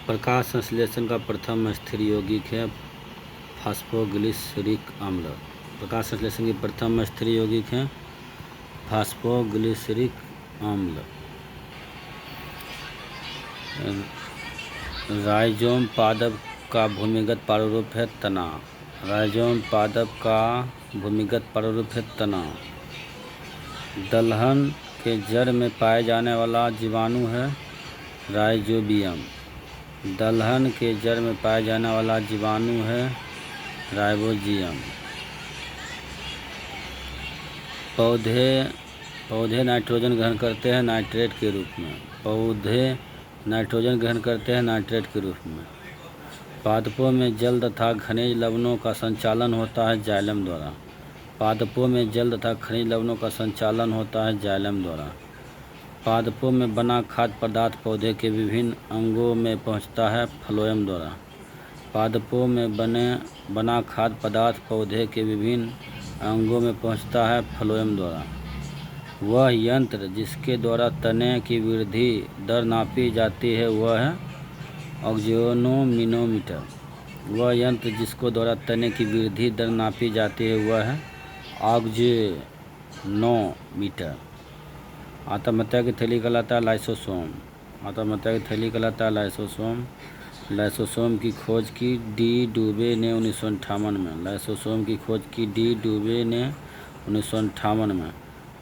प्रकाश संश्लेषण का प्रथम स्थिर यौगिक है फास्फोग्लिसरिक अम्ल। प्रकाश संश्लेषण की प्रथम स्थिर यौगिक है फास्फोग्लिसरिक अम्ल। राइजोम पादप का भूमिगत प्रारूप है तना। राइजोम पादप का भूमिगत प्रारूप है तना। दलहन के जड़ में पाए जाने वाला जीवाणु है राइजोबियम। दलहन के जड़ में पाए जाने वाला जीवाणु है राइजोबियम। पौधे नाइट्रोजन ग्रहण करते हैं नाइट्रेट के रूप में। पौधे नाइट्रोजन ग्रहण करते हैं नाइट्रेट के रूप में। पादपों में जल तथा खनिज लवणों का संचालन होता है जाइलम द्वारा। पादपों में जल तथा खनिज लवणों का संचालन होता है जाइलम द्वारा। पादपों में बना खाद्य पदार्थ पौधे के विभिन्न अंगों में पहुंचता है फ्लोएम द्वारा। पादपों में बना खाद्य पदार्थ पौधे के विभिन्न अंगों में पहुंचता है फ्लोएम द्वारा। वह यंत्र जिसके द्वारा तने की वृद्धि दर नापी जाती है वह है ऑक्जेनोमीटर। वह यंत्र जिसको द्वारा तने की वृद्धि दर नापी जाती है वह है ऑक्जेनोमीटर। आत्महत्या की थैली कहलाता है लाइसोसोम। आत्महत्या की थैली कहलाता है लाइसोसोम। लाइसोसोम की खोज की डी डुबे ने 1958 में। लाइसोसोम की खोज की डी डुबे ने 1958 में।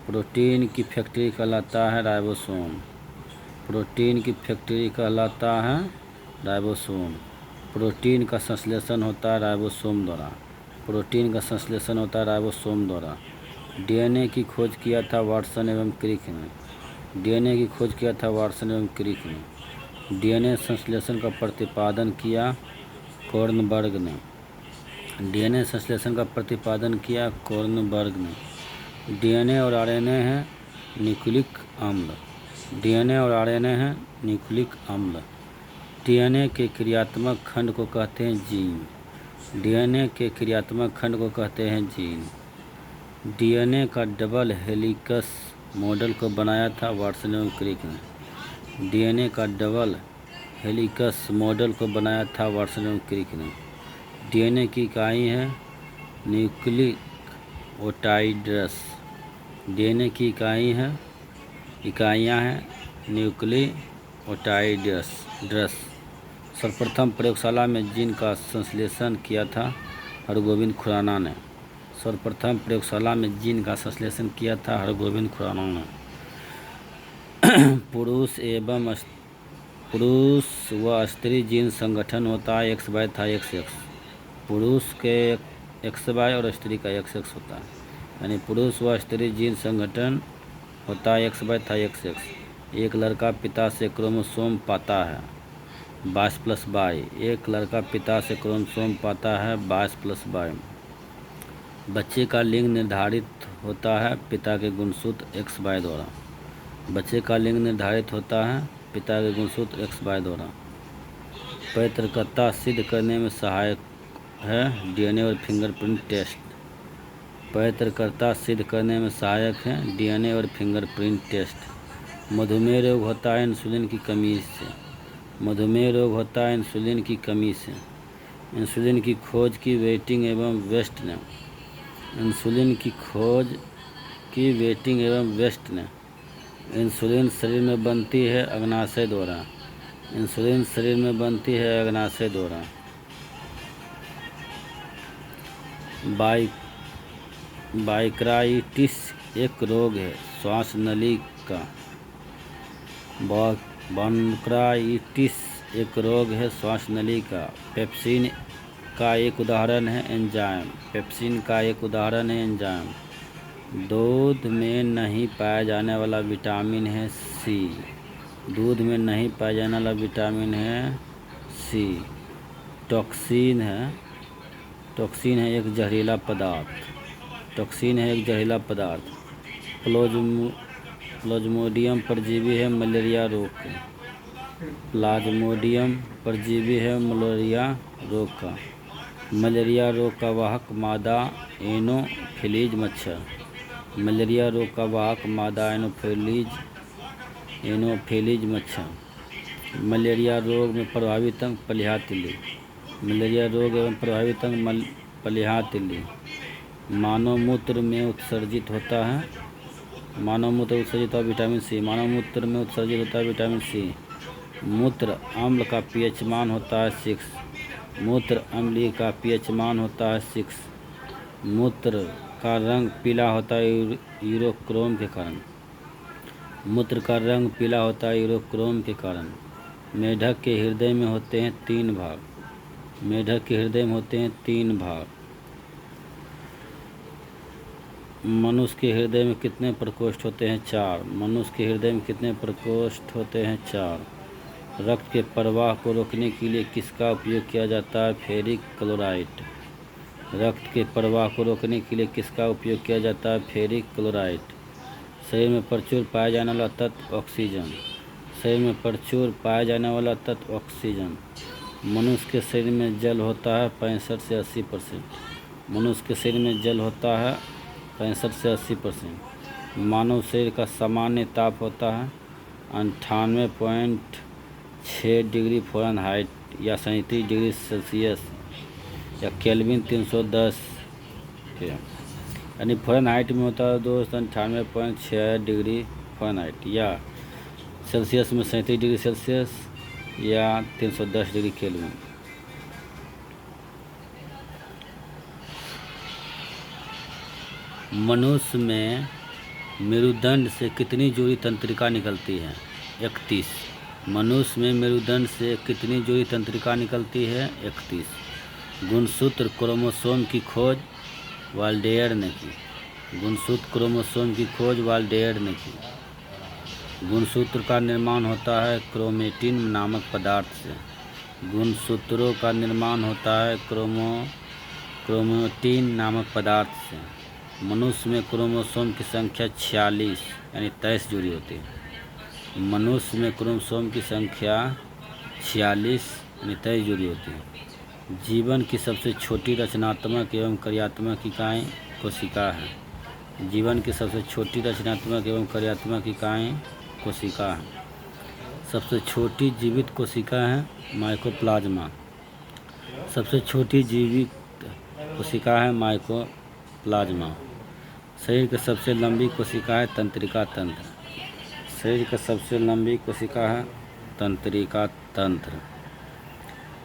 प्रोटीन की फैक्ट्री कहलाता है राइबोसोम। प्रोटीन की फैक्ट्री कहलाता है राइबोसोम। प्रोटीन का संश्लेषण होता है राइबोसोम द्वारा। प्रोटीन का संश्लेषण होता है राइबोसोम द्वारा। डीएनए की खोज किया था वाटसन एवं क्रिक ने। डीएनए की खोज किया था वाटसन एवं क्रिक ने। डीएनए संश्लेषण का प्रतिपादन किया कोर्नबर्ग ने। डीएनए संश्लेषण का प्रतिपादन किया कोर्नबर्ग ने। डीएनए और आरएनए है न्यूक्लिक अम्ल। डीएनए और आरएनए है न्यूक्लिक अम्ल। डीएनए के क्रियात्मक खंड को कहते हैं जीन। डीएनए के क्रियात्मक खंड को कहते हैं जीन। डीएनए का डबल हेलिकस मॉडल को बनाया था वाटसन एवं क्रिक ने। डीएनए का डबल हेलिकस मॉडल को बनाया था वाटसन एवं क्रिक ने। डीएनए की इकाई है न्यूक्लिक ओटाइड्स। डीएनए की इकाइयाँ हैं न्यूक्लिक ओटाइड्स। सर्वप्रथम प्रयोगशाला में जीन का संश्लेषण किया था हरगोविंद खुराना ने। सर्वप्रथम प्रयोगशाला में जीन का संश्लेषण किया था हरगोविंद खुराना ने। पुरुष व स्त्री जीन संगठन होता है XY तथा XX। पुरुष के XY और स्त्री का XX होता है, यानी पुरुष व स्त्री जीन संगठन होता है XY तथा XX। एक लड़का पिता से क्रोमोसोम पाता है 22+22। एक लड़का पिता से क्रोमोसोम पाता है 22+22। बच्चे का लिंग निर्धारित होता है पिता के गुणसूत्र XY द्वारा। बच्चे का लिंग निर्धारित होता है पिता के गुणसूत्र XY द्वारा। पैतृकता सिद्ध करने में सहायक है डीएनए और फिंगरप्रिंट टेस्ट। पैतृकता सिद्ध करने में सहायक है डीएनए और फिंगरप्रिंट टेस्ट। मधुमेह रोग होता है इंसुलिन की कमी से। मधुमेह रोग होता है इंसुलिन की कमी से। इंसुलिन की खोज की वेटिंग एवं वेस्ट ने। इंसुलिन की खोज की वेटिंग एवं वेस्ट ने। इंसुलिन शरीर में बनती है अग्नाशय द्वारा। इंसुलिन शरीर में बनती है अग्नाशय द्वारा। बाइक्राइटिस एक रोग है श्वास नली का। बाइक्राइटिस एक रोग है श्वास नली का। पेप्सिन का एक उदाहरण है एंजाइम। पेप्सिन का एक उदाहरण है एंजाइम। दूध में नहीं पाया जाने वाला विटामिन है सी। दूध में नहीं पाया जाने वाला विटामिन है सी। टॉक्सिन है एक जहरीला पदार्थ। टॉक्सिन है एक जहरीला पदार्थ। प्लाज्मोडियम परजीवी है मलेरिया रोग का। प्लाज्मोडियम परजीवी है मलेरिया रोग का। मलेरिया रोग का वाहक मादा एनोफिलीज मच्छर। मलेरिया रोग का वाहक मादा एनोफिलीज मच्छर। मलेरिया रोग में प्रभावित अंग प्लीहा तिल्ली। मलेरिया रोग एवं प्रभावित अंग प्लीहा तिल्ली। मानव मूत्र में उत्सर्जित होता है। मानव मूत्र उत्सर्जित होता है विटामिन सी। मानव मूत्र में उत्सर्जित होता है विटामिन सी। मूत्र अम्ल का पीएच मान होता है 6। मूत्र अम्लीय का पीएच मान होता है 6। मूत्र का रंग पीला होता है यूरोक्रोम के कारण। मूत्र का रंग पीला होता है यूरोक्रोम के कारण। मेढक के हृदय में होते हैं 3 भाग। मेढक के हृदय में होते हैं 3 भाग। मनुष्य के हृदय में कितने प्रकोष्ठ होते हैं? 4। मनुष्य के हृदय में कितने प्रकोष्ठ होते हैं? 4। रक्त के प्रवाह को रोकने के लिए किसका उपयोग किया जाता है? Ferric chloride. रक्त के प्रवाह को रोकने के लिए किसका उपयोग किया जाता है? Ferric chloride. शरीर में प्रचुर पाया जाने वाला तत्व ऑक्सीजन। शरीर में प्रचुर पाया जाने वाला तत्व ऑक्सीजन। मनुष्य के शरीर में जल होता है 65 से 80%। मनुष्य के शरीर में जल होता है 65 से 80%। मानव शरीर का सामान्य ताप होता है 98.6 डिग्री फ़ारेनहाइट या 37 डिग्री सेल्सियस या केल्विन 310 के, यानी फ़ारेनहाइट में होता है दोस्त 98.6 डिग्री फ़ारेनहाइट या सेल्सियस में 37 डिग्री सेल्सियस या 310 डिग्री केल्विन। मनुष्य में मेरुदंड से कितनी जोड़ी तंत्रिका निकलती है? 31। मनुष्य में मेरुदंड से कितनी जोड़ी तंत्रिका निकलती है? 31। गुणसूत्र क्रोमोसोम की खोज वाल्डेयर ने की। गुणसूत्र क्रोमोसोम की खोज वाल्डेयर ने की। गुणसूत्र का निर्माण होता है क्रोमेटिन नामक पदार्थ से। गुणसूत्रों का निर्माण होता है क्रोमेटिन नामक पदार्थ से। मनुष्य में क्रोमोसोम की संख्या 46 यानी 23 जोड़ी होती है। मनुष्य में क्रोमोसोम की संख्या 46 यानी 23 जोड़ी होती है। जीवन की सबसे छोटी रचनात्मक एवं क्रियात्मक इकाई कोशिका है। जीवन की सबसे छोटी रचनात्मक एवं क्रियात्मक इकाई कोशिका है। सबसे छोटी जीवित कोशिका है माइकोप्लाज्मा। सबसे छोटी जीवित कोशिका है माइकोप्लाज्मा। शरीर की सबसे लंबी कोशिका है तंत्रिका तंत्र। शरीर की सबसे लंबी कोशिका है तंत्रिका तंत्र।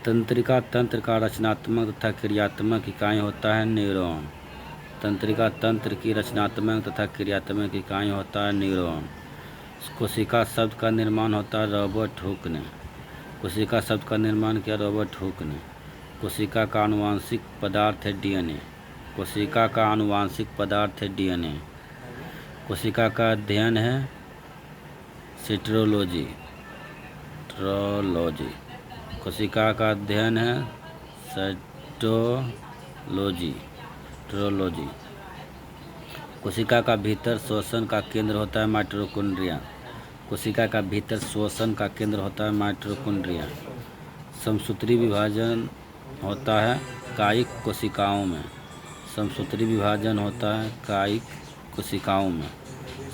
तंत्रिका तंत्र का रचनात्मक तथा क्रियात्मक इकाई होता है न्यूरॉन। तंत्रिका तंत्र की रचनात्मक तथा क्रियात्मक इकाई होता है न्यूरॉन। कोशिका शब्द का निर्माण होता है रॉबर्ट हुक ने। कोशिका शब्द का निर्माण किया रॉबर्ट हुक ने। कोशिका का आनुवांशिक पदार्थ है डीएनए। कोशिका का आनुवांशिक पदार्थ है डीएनए। कोशिका का अध्ययन है सिटरोलॉजी। कोशिका का अध्ययन है साइटोलॉजी। कोशिका का भीतर श्वसन का केंद्र होता है माइटोकॉन्ड्रिया। कोशिका का भीतर श्वसन का केंद्र होता है माइटोकॉन्ड्रिया। समसूत्री विभाजन होता है कायिक कोशिकाओं में। समसूत्री विभाजन होता है कायिक कोशिकाओं में।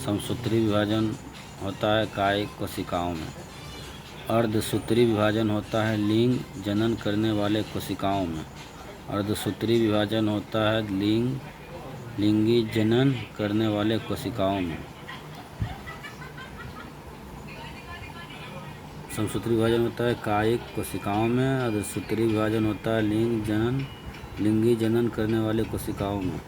समसूत्री विभाजन होता है कायिक कोशिकाओं में। अर्धसूत्री विभाजन होता है लिंग जनन करने वाले कोशिकाओं में। अर्धसूत्री विभाजन होता है लिंगी जनन करने वाले कोशिकाओं में। समसूत्री विभाजन होता है कायिक कोशिकाओं में। अर्धसूत्री विभाजन होता है लिंगी जनन करने वाले कोशिकाओं में।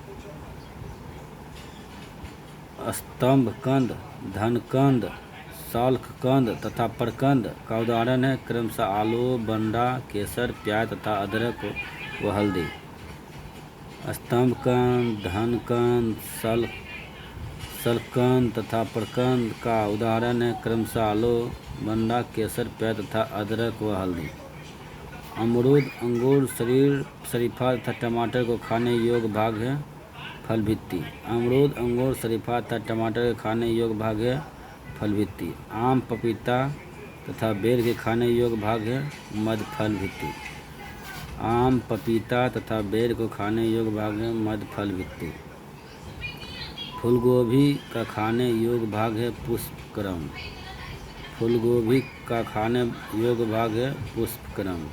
स्तंभकंद, धनकंद, शाल्ककंद तथा प्रकंद का उदाहरण है क्रमशः आलू, बंडा, केसर, प्याज तथा अदरक व हल्दी। स्तंभकंद, धनकंद, शाल्ककंद तथा प्रकंद का उदाहरण है क्रमशः आलू, बंडा, केसर, प्याज तथा अदरक व हल्दी। अमरूद, अंगूर, शरीफा तथा टमाटर को खाने योग्य भाग है फल भित्ति। अमरूद, अंगूर, शरीफा तथा टमाटर के खाने योग्य भाग है फल भित्ति। आम, पपीता तथा बेर के खाने योग्य भाग है मध्य फल भित्ति। आम, पपीता तथा बेर को खाने योग्य भाग है मध्य फल भित्ति। फूलगोभी का खाने योग्य भाग है पुष्पक्रम। फूलगोभी का खाने योग्य भाग है पुष्पक्रम।